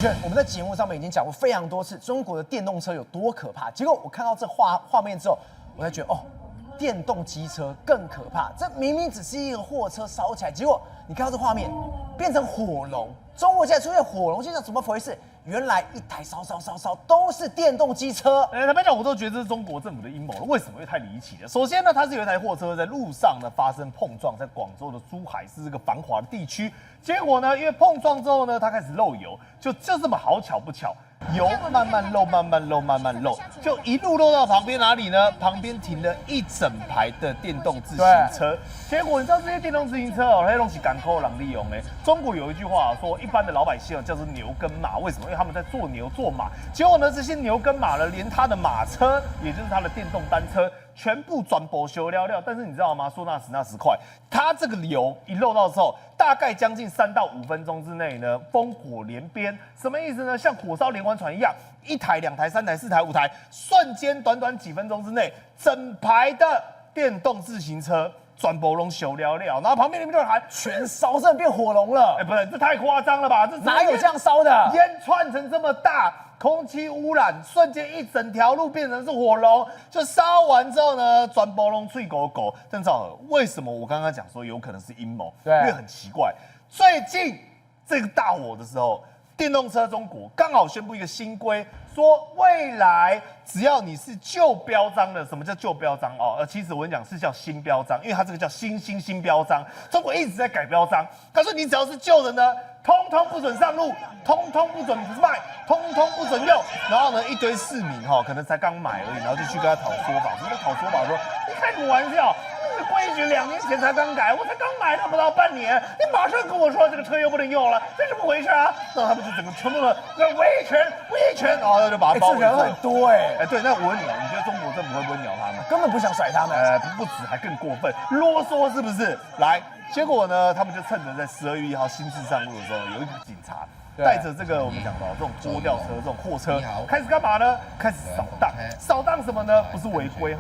我们在节目上面已经讲过非常多次，中国的电动车有多可怕。结果我看到这画面之后，我才觉得哦，电动机车更可怕。这明明只是一个货车烧起来，结果你看到这画面变成火龙。中国现在出现火龙，现在怎么回事？原来一台烧都是电动机车。坦白讲，我都觉得这是中国政府的阴谋了。为什么？因为太离奇了。首先呢，它是有一台货车在路上呢发生碰撞，在广州的珠海是这个繁华的地区。结果呢，因为碰撞之后呢，它开始漏油，就这么好巧不巧，油慢慢漏，就一路漏到旁边哪里呢？旁边停了一整排的电动自行车。结果你知道这些电动自行车哦，那东西赶扣人利用哎。中国有一句话说，一般的老百姓叫做牛跟马，为什么？因为他们在做牛做马。结果呢，这些牛跟马呢，连他的马车，也就是他的电动单车，全部转保修料。但是你知道吗？说那时快，它这个油一漏到之后，大概将近3到5分钟之内呢，烽火连鞭。什么意思呢？像火烧连环船一样，1台、2台、3台、4台、5台，瞬间短几分钟之内，整排的电动自行车转波龙修料，然后旁边就喊全烧，真的变火龙了。不是，这太夸张了吧？这哪有这样烧的？烟窜成这么大，空气污染，瞬间一整条路变成是火龙。就烧完之后呢，转波龙脆狗。郑兆和，为什么我刚刚讲说有可能是阴谋？对，因为很奇怪，最近这个大火的时候，电动车中国刚好宣布一个新规，说未来只要你是旧标章的，什么叫旧标章哦？其实我跟你讲是叫新标章，因为它这个叫新标章。中国一直在改标章，他说你只要是旧的呢，通通不准上路，通通不准卖，通通不准用。然后呢，一堆市民可能才刚买而已，然后就去跟他讨说法，什么讨说法？说你开什么玩笑？这个规矩2年前才刚改，我才刚买到不到半年，你马上跟我说这个车又不能用了，这怎么回事啊？那他们就整个全部的维权，然后就把它包围住。这人很多对，那我问你哦，你觉得中国政府会不会鸟他们？根本不想甩他们。不止，还更过分，啰嗦是不是？来，结果呢，他们就趁着在12月1号新制上路的时候，有一个警察带着这个我们讲到这种拖吊车、这种货车，开始干嘛呢？开始扫荡。扫荡什么呢？不是违规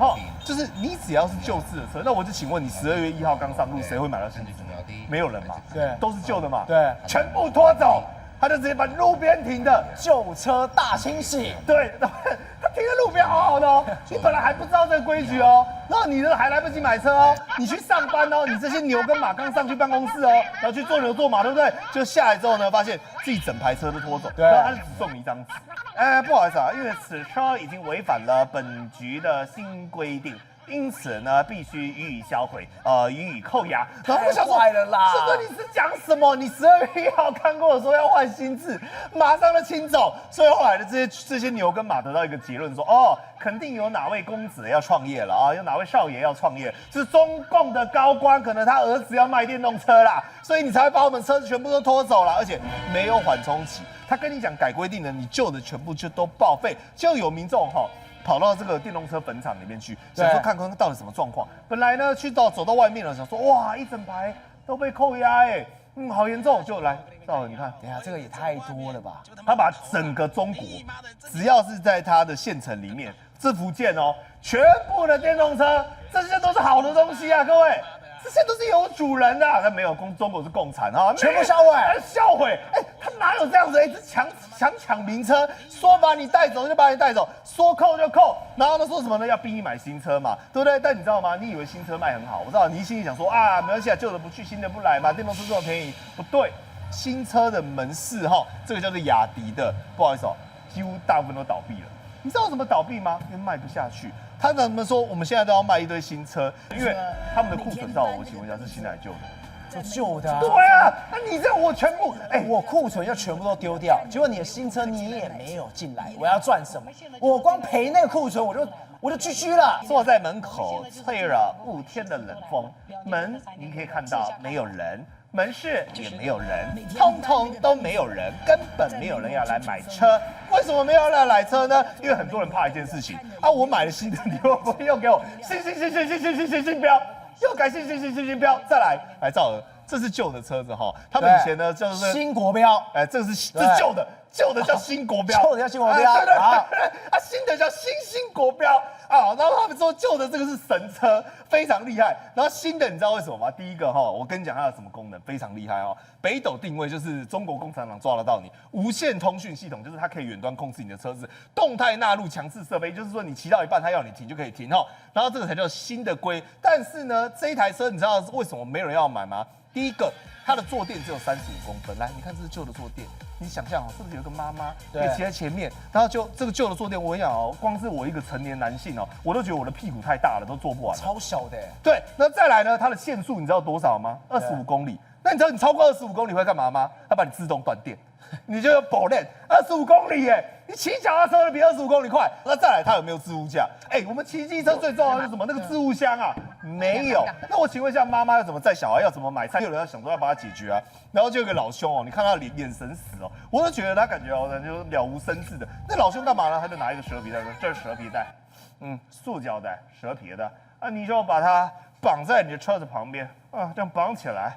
就是你只要是旧式的车，那我就请问你，12月1号刚上路，谁会买到新车？没有人嘛，对，都是旧的嘛，对，全部拖走。他就直接把路边停的旧车大清洗。对，他停在路边好好的哦，你本来还不知道这个规矩哦，然后你呢还来不及买车哦，你去上班哦，你这些牛跟马刚上去办公室哦，然后去做牛做马，对不对？就下来之后呢，发现自己整排车都拖走，然后他就只送你一张纸，不好意思啊，因为此车已经违反了本局的新规定。因此呢，必须予以销毁，予以扣押。然后我想说，坏了啦！师哥，你是讲什么？你12月1号看过的说要换新制，马上就清走。所以后来的这些牛跟马得到一个结论，说肯定有哪位公子要创业了啊，有哪位少爷要创业，是中共的高官，可能他儿子要卖电动车啦，所以你才会把我们车子全部都拖走了，而且没有缓冲期。他跟你讲改规定了，你旧的全部就都报废，就有民众跑到这个电动车坟场里面去，想说看看到底什么状况。本来呢，走到外面了，想说哇，一整排都被扣押好严重。就来，赵你看，等一下这个也太多了吧？他把整个中国，只要是在他的县城里面，这福建全部的电动车，这些都是好的东西啊，各位。这些都是有主人的，但没有中国是共产全部销毁，他哪有这样子？这抢名车，说把你带走就把你带走，说扣就扣，然后呢说什么呢？要逼你买新车嘛，对不对？但你知道吗？你以为新车卖很好，我知道你心里想说没关系啊，旧的不去，新的不来嘛，电动车这么便宜，不对，新车的门市这个叫做雅迪的，不好意思几乎大部分都倒闭了。你知道怎么倒闭吗？因为卖不下去。他们说我们现在都要卖一堆新车，因为他们的库存到我请问一下是新的还是旧的？就旧的。对啊，那你这我全部我库存要全部都丢掉，结果你的新车你也没有进来，我要赚什么？我光赔那个库存我就GG了。坐在门口吹了5天的冷风，门你可以看到没有人。门市也没有人，通通都没有人，根本没有人要来买车。为什么没有人要来买车呢？因为很多人怕一件事情我买了新的，你会不会又给我新标，又改新标，再来赵娥，这是旧的车子他们以前呢就是新国标，这是旧的，旧的叫新国标，旧的叫新国标，对对啊，新的叫新国标啊。然后他们说旧的这个是神车，非常厉害。然后新的你知道为什么吗？第一个哈，我跟你讲它有什么功能，非常厉害哦。北斗定位就是中国共产党抓得到你，无线通讯系统就是它可以远端控制你的车子，动态纳入强制设备，就是说你骑到一半它要你停就可以停哦。然后这个才叫新的规。但是呢，这一台车你知道为什么没有人要买吗？第一个，它的坐垫只有35公分。来，你看这是旧的坐垫，你想象哦，是不是有个妈妈可以骑在前面？然后就这个旧的坐垫，我跟你讲哦，光是我一个成年男性哦，我都觉得我的屁股太大了，都坐不完。超小的。对，那再来呢，它的限速你知道多少吗？25公里。那你知道你超过25公里会干嘛吗？它把你自动断电，你就有保练25公里耶！你骑脚踏车比25公里快。那再来，它有没有置物架？我们骑机车最重要的是什么？那个置物箱啊，没有。那我请问一下，妈妈要怎么载小孩？要怎么买菜？有人要想说要把它解决啊。然后就有个老兄哦，你看他的眼神死哦，我都觉得他感觉哦，就了无生智的。那老兄干嘛呢？他就拿一个蛇皮袋说：“这是蛇皮袋，塑胶袋，蛇皮的啊，你就把它绑在你的车子旁边啊，这样绑起来。”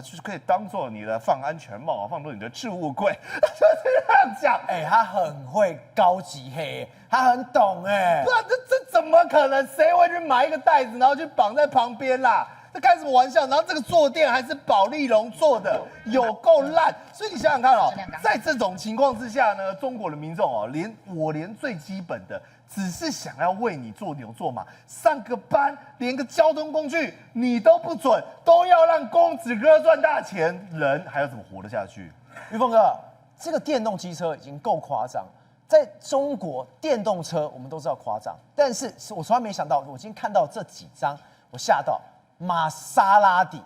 就是可以当做你的放安全帽，放作你的置物柜，就这样讲。他很会高级黑，他很懂哎。不然这怎么可能？谁会去买一个袋子，然后去绑在旁边啦？这开什么玩笑？然后这个坐垫还是保丽龙做的，有够烂。所以你想想看哦，在这种情况之下呢，中国的民众哦，连最基本的。只是想要为你做牛做马，上个班连个交通工具你都不准，都要让公子哥赚大钱，人还要怎么活得下去？玉峰哥，这个电动机车已经够夸张，在中国电动车我们都知道夸张，但是我从来没想到，我今天看到这几张，我吓到。玛莎拉蒂，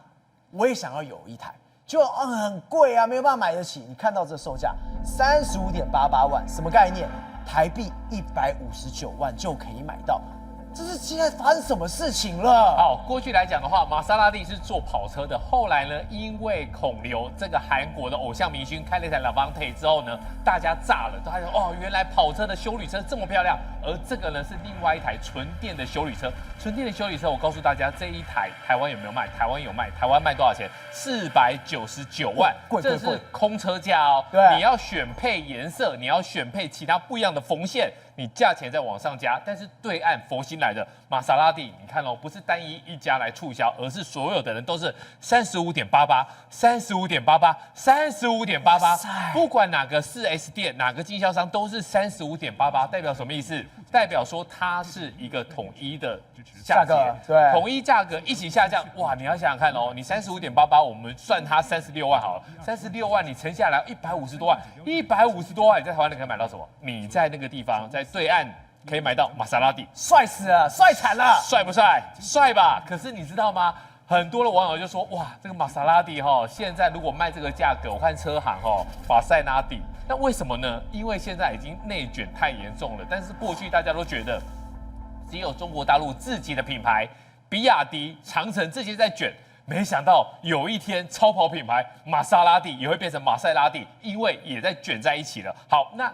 我也想要有一台，就很贵啊，没有办法买得起。你看到这售价35.88万，什么概念？台币159万就可以买到，这是现在发生什么事情了？好，过去来讲的话，玛莎拉蒂是做跑车的，后来呢，因为孔刘这个韩国的偶像明星开了一台 Levante 之后呢，大家炸了，大家说原来跑车的休旅车这么漂亮，而这个呢是另外一台纯电的休旅车。纯电的休旅车，我告诉大家，这一台台湾有没有卖？台湾有卖，台湾卖多少钱？499万，这是空车价哦。对，你要选配颜色，你要选配其他不一样的缝线。你价钱再往上加，但是对岸佛心来的玛莎拉蒂，你看哦，不是单一家来促销，而是所有的人都是35.88、35.88、35.88，不管哪个4S店、哪个经销商都是35.88，代表什么意思？代表说它是一个统一的价格，对，统一价格一起下降，哇！你要想想看哦，你35.88，我们算它36万好了，36万你乘下来150多万，150多万你在台湾你可以买到什么？你在那个地方，在对岸可以买到玛莎拉蒂，帅死了，帅惨了，帅不帅？帅吧！可是你知道吗？很多的网友就说，哇，这个玛莎拉蒂现在如果卖这个价格，我看车行玛莎拉蒂。那为什么呢？因为现在已经内卷太严重了。但是过去大家都觉得，只有中国大陆自己的品牌，比亚迪、长城这些在卷。没想到有一天，超跑品牌玛莎拉蒂也会变成玛莎拉蒂，因为也在卷在一起了。好，那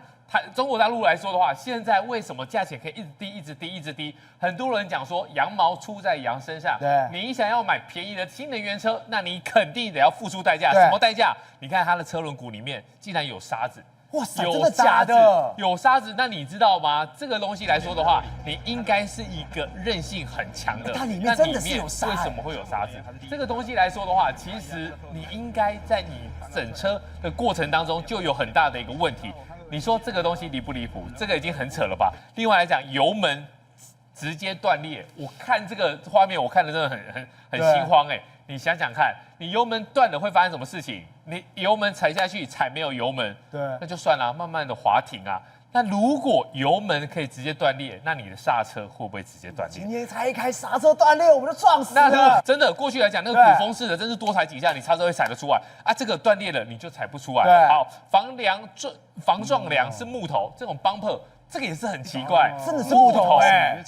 中国大陆来说的话，现在为什么价钱可以一直低、一直低、一直低？很多人讲说羊毛出在羊身上，对，你想要买便宜的新能源车，那你肯定得要付出代价。什么代价？你看它的车轮毂里面竟然有沙子。哇塞，真的假的？有沙子，那你知道吗？这个东西来说的话，你应该是一个韧性很强的。它里面真的是有沙，为什么会有沙子？这个东西来说的话，其实你应该在你整车的过程当中就有很大的一个问题。你说这个东西离不离谱？这个已经很扯了吧？另外来讲，油门直接断裂，我看这个画面，我看的真的很心慌哎。你想想看，你油门断了会发生什么事情？你油门踩下去，踩没有油门，对，那就算了，慢慢的滑停啊。那如果油门可以直接断裂，那你的刹车会不会直接断裂？今天才一开刹车断裂，我们就撞死了。那真的，过去来讲，那个鼓风式的，真是多踩几下，你刹车会踩得出来啊。这个断裂了，你就踩不出来了。好，防撞梁是木头，这种 bumper。这个也是很奇怪，真的是木头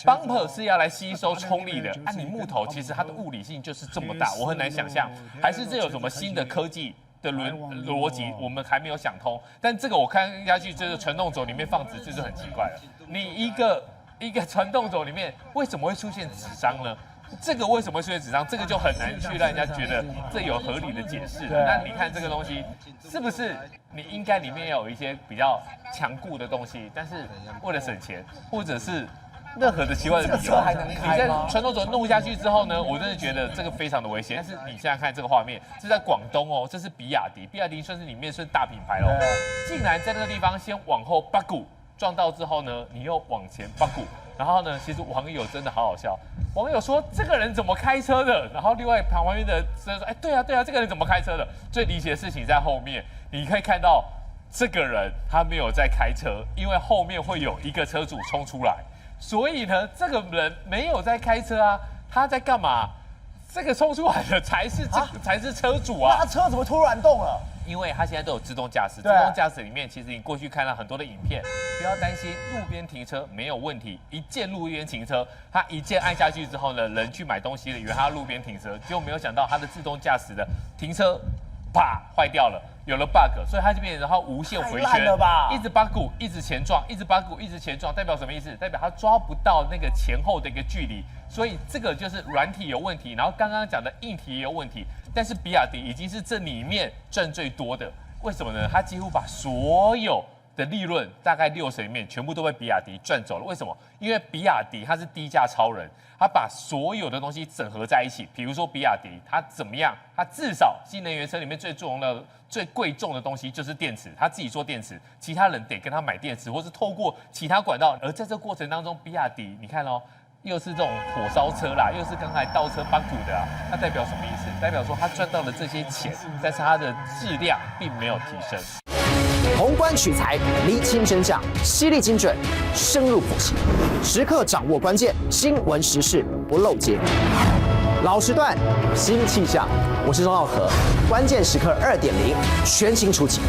bumper 是要来吸收冲力的，你木头其实它的物理性就是这么大，我很难想象，还是这有什么新的科技的逻辑，我们还没有想通。但这个我看下去，就是传动轴里面放纸，这就很奇怪了。你一个传动轴里面为什么会出现纸张呢？这个为什么会出现纸张？这个就很难去让人家觉得这有合理的解释了。那你看这个东西，是不是你应该里面要有一些比较强固的东西，但是为了省钱，或者是任何的奇怪的理由，这个车还能你在开吗？传统轴弄下去之后呢，我真的觉得这个非常的危险。但是你现在看这个画面，这在广东哦，这是比亚迪，比亚迪算是里面算大品牌哦，竟然在那个地方先往后八股撞到之后呢，你又往前八股，然后呢，其实网友真的好好笑，网友说这个人怎么开车的？然后另外旁边的说，哎，对啊，这个人怎么开车的？最离奇的事情在后面，你可以看到这个人他没有在开车，因为后面会有一个车主冲出来。所以呢，这个人没有在开车啊，他在干嘛？这个冲出来的才是才是车主啊！那车怎么突然动了？因为他现在都有自动驾驶，自对动驾驶里面，其实你过去看到很多的影片，不要担心路边停车没有问题。一键路边停车，他一键按下去之后呢，人去买东西了，以为他路边停车，结果没有想到他的自动驾驶的停车，啪坏掉了。有了 bug， 所以它就变成它无限回圈，一直八股，一直前撞，一直八股，一直前撞，代表什么意思？代表它抓不到那个前后的一个距离，所以这个就是软体有问题，然后刚刚讲的硬体也有问题。但是比亚迪已经是这里面赚最多的，为什么呢？它几乎把所有的利润大概60里面全部都被比亚迪赚走了。为什么？因为比亚迪它是低价超人，它把所有的东西整合在一起。比如说比亚迪，它怎么样？它至少新能源车里面最重要的、最贵重的东西就是电池，它自己做电池，其他人得跟他买电池，或是透过其他管道。而在这过程当中，比亚迪你看哦，又是这种火烧车啦，又是刚才倒车八股的啊，那代表什么意思？代表说他赚到了这些钱，但是它的质量并没有提升。宏观取材，厘清真相，犀利精准，深入剖析，时刻掌握关键，新闻时事不漏接。老时段，新气象，我是钟浩和，关键时刻2.0全新出击。